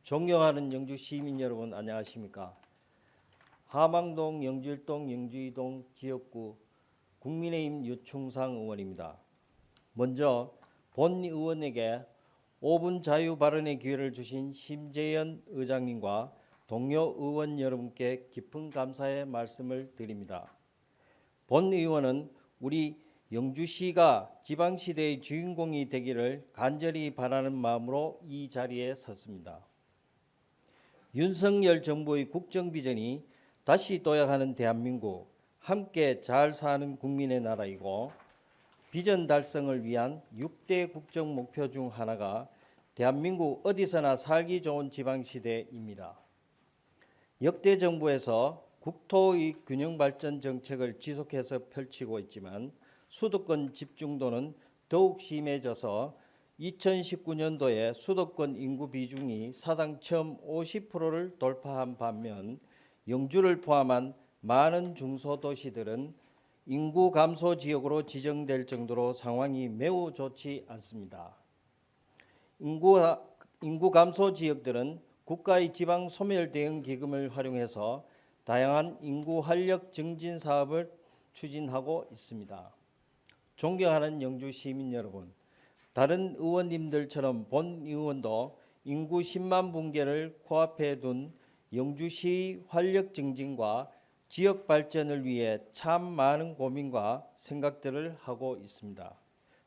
존경하는 영주 시민 여러분 안녕하십니까? 하망동, 영주일동, 영주이동 지역구 국민의힘 유충상 의원입니다. 먼저 본 의원에게 5분 자유 발언의 기회를 주신 심재현 의장님과 동료 의원 여러분께 깊은 감사의 말씀을 드립니다. 본 의원은 우리 영주시가 지방시대의 주인공이 되기를 간절히 바라는 마음으로 이 자리에 섰습니다. 윤석열 정부의 국정비전이 다시 도약하는 대한민국, 함께 잘 사는 국민의 나라이고 비전 달성을 위한 6대 국정 목표 중 하나가 대한민국 어디서나 살기 좋은 지방시대입니다. 역대 정부에서 국토의 균형 발전 정책을 지속해서 펼치고 있지만 수도권 집중도는 더욱 심해져서 2019년도에 수도권 인구 비중이 사상 처음 50%를 돌파한 반면 영주를 포함한 많은 중소도시들은 인구 감소 지역으로 지정될 정도로 상황이 매우 좋지 않습니다. 인구 감소 지역들은 국가의 지방 소멸 대응 기금을 활용해서 다양한 인구 활력 증진 사업을 추진하고 있습니다. 존경하는 영주 시민 여러분, 다른 의원님들처럼 본 의원도 인구 10만 분계를 코앞에 둔 영주시 활력 증진과 지역 발전을 위해 참 많은 고민과 생각들을 하고 있습니다.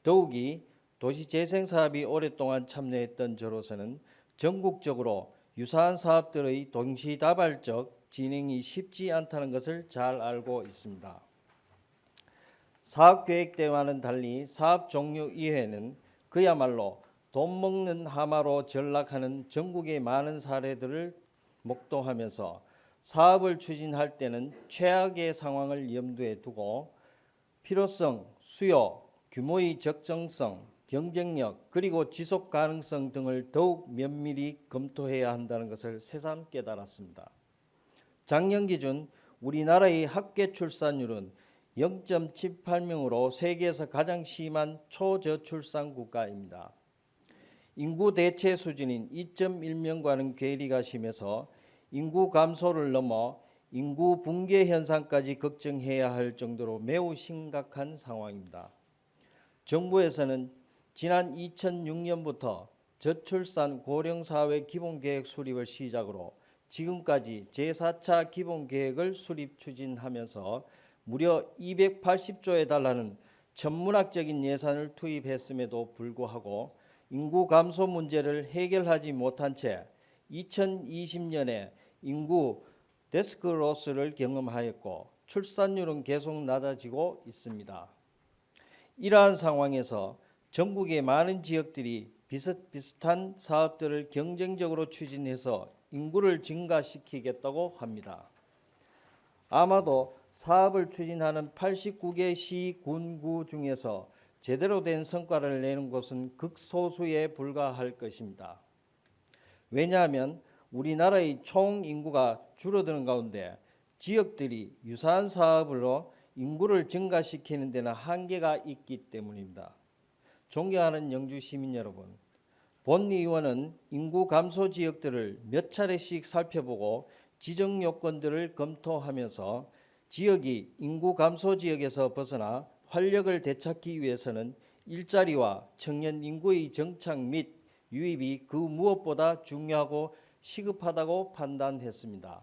더욱이 도시재생사업이 오랫동안 참여했던 저로서는 전국적으로 유사한 사업들의 동시다발적 진행이 쉽지 않다는 것을 잘 알고 있습니다. 사업계획대와는 달리 사업종료이후에는 그야말로 돈 먹는 하마로 전락하는 전국의 많은 사례들을 목도하면서 사업을 추진할 때는 최악의 상황을 염두에 두고 필요성, 수요, 규모의 적정성, 경쟁력 그리고 지속 가능성 등을 더욱 면밀히 검토해야 한다는 것을 새삼 깨달았습니다. 작년 기준 우리나라의 합계 출산율은 0.78명으로 세계에서 가장 심한 초저출산 국가입니다. 인구 대체 수준인 2.1명과는 괴리가 심해서 인구 감소를 넘어 인구 붕괴 현상까지 걱정해야 할 정도로 매우 심각한 상황입니다. 정부에서는 지난 2006년부터 저출산 고령사회 기본계획 수립을 시작으로 지금까지 제4차 기본계획을 수립 추진하면서 무려 280조에 달하는 천문학적인 예산을 투입했음에도 불구하고 인구 감소 문제를 해결하지 못한 채 2020년에 인구 데스크로스를 경험하였고 출산율은 계속 낮아지고 있습니다. 이러한 상황에서 전국의 많은 지역들이 비슷비슷한 사업들을 경쟁적으로 추진해서 인구를 증가시키겠다고 합니다. 아마도 사업을 추진하는 89개 시, 군, 구 중에서 제대로 된 성과를 내는 곳은 극소수에 불과할 것입니다. 왜냐하면 우리나라의 총 인구가 줄어드는 가운데 지역들이 유사한 사업으로 인구를 증가시키는 데는 한계가 있기 때문입니다. 존경하는 영주 시민 여러분, 본 의원은 인구 감소 지역들을 몇 차례씩 살펴보고 지정 요건들을 검토하면서 지역이 인구 감소 지역에서 벗어나 활력을 되찾기 위해서는 일자리와 청년 인구의 정착 및 유입이 그 무엇보다 중요하고 시급하다고 판단했습니다.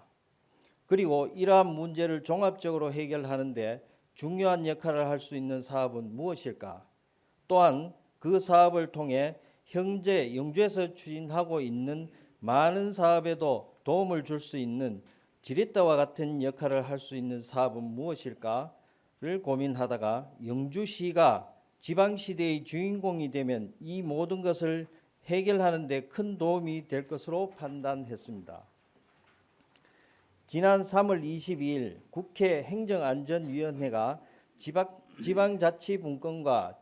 그리고 이러한 문제를 종합적으로 해결하는 데 중요한 역할을 할 수 있는 사업은 무엇일까? 또한 그 사업을 통해 현재 영주에서 추진하고 있는 많은 사업에도 도움을 줄 수 있는 지렛대와 같은 역할을 할 수 있는 사업은 무엇일까를 고민하다가 영주시가 지방시대의 주인공이 되면 이 모든 것을 해결하는 데 큰 도움이 될 것으로 판단했습니다. 지난 3월 22일 국회 행정안전위원회가 지방자치분권과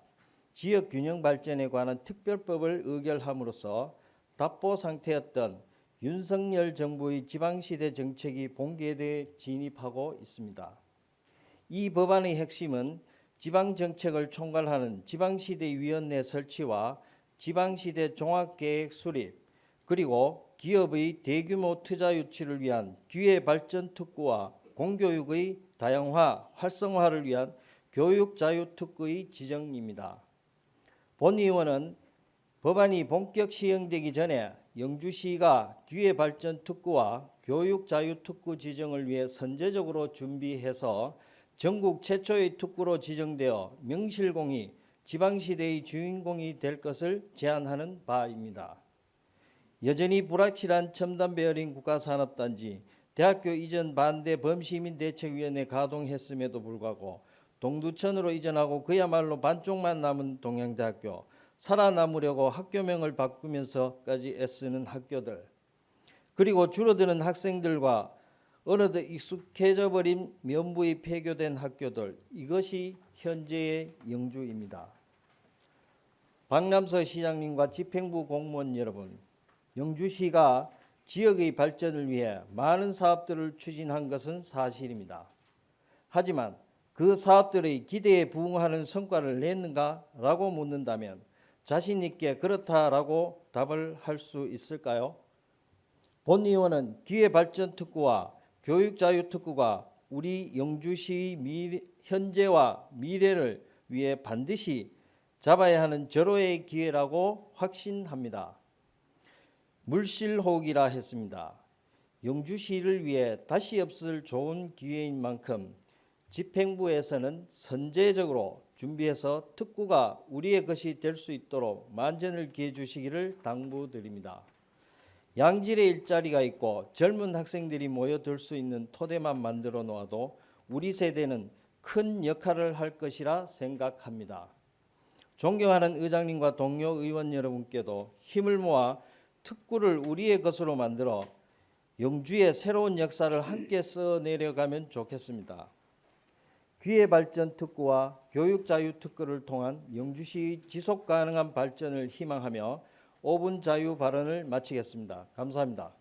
지역균형 발전에 관한 특별법을 의결함으로써 답보 상태였던 윤석열 정부의 지방시대 정책이 본궤도에 진입하고 있습니다. 이 법안의 핵심은 지방정책을 총괄하는 지방시대위원회 설치와 지방시대 종합계획 수립, 그리고 기업의 대규모 투자 유치를 위한 기회 발전 특구와 공교육의 다양화, 활성화를 위한 교육 자유 특구의 지정입니다. 본 의원은 법안이 본격 시행되기 전에 영주시가 기회 발전 특구와 교육 자유 특구 지정을 위해 선제적으로 준비해서 전국 최초의 특구로 지정되어 명실공히 지방시대의 주인공이 될 것을 제안하는 바입니다. 여전히 불확실한 첨단 배열인 국가산업단지, 대학교 이전 반대 범시민대책위원회 가동했음에도 불구하고 동두천으로 이전하고 그야말로 반쪽만 남은 동양대학교, 살아남으려고 학교명을 바꾸면서까지 애쓰는 학교들, 그리고 줄어드는 학생들과 어느덧 익숙해져 버린 면부의 폐교된 학교들, 이것이 현재의 영주입니다. 박남서 시장님과 집행부 공무원 여러분, 영주시가 지역의 발전을 위해 많은 사업들을 추진한 것은 사실입니다. 하지만 그 사업들의 기대에 부응하는 성과를 냈는가라고 묻는다면 자신 있게 그렇다라고 답을 할 수 있을까요? 본 의원은 기회발전특구와 교육자유특구가 우리 영주시의 현재와 미래를 위해 반드시 잡아야 하는 절호의 기회라고 확신합니다. 물실호흡이라 했습니다. 영주시를 위해 다시 없을 좋은 기회인 만큼 집행부에서는 선제적으로 준비해서 특구가 우리의 것이 될 수 있도록 만전을 기해 주시기를 당부드립니다. 양질의 일자리가 있고 젊은 학생들이 모여들 수 있는 토대만 만들어 놓아도 우리 세대는 큰 역할을 할 것이라 생각합니다. 존경하는 의장님과 동료 의원 여러분께도 힘을 모아 특구를 우리의 것으로 만들어 영주의 새로운 역사를 함께 써내려가면 좋겠습니다. 기회발전 특구와 교육자유 특구를 통한 영주시의 지속가능한 발전을 희망하며 5분 자유 발언을 마치겠습니다. 감사합니다.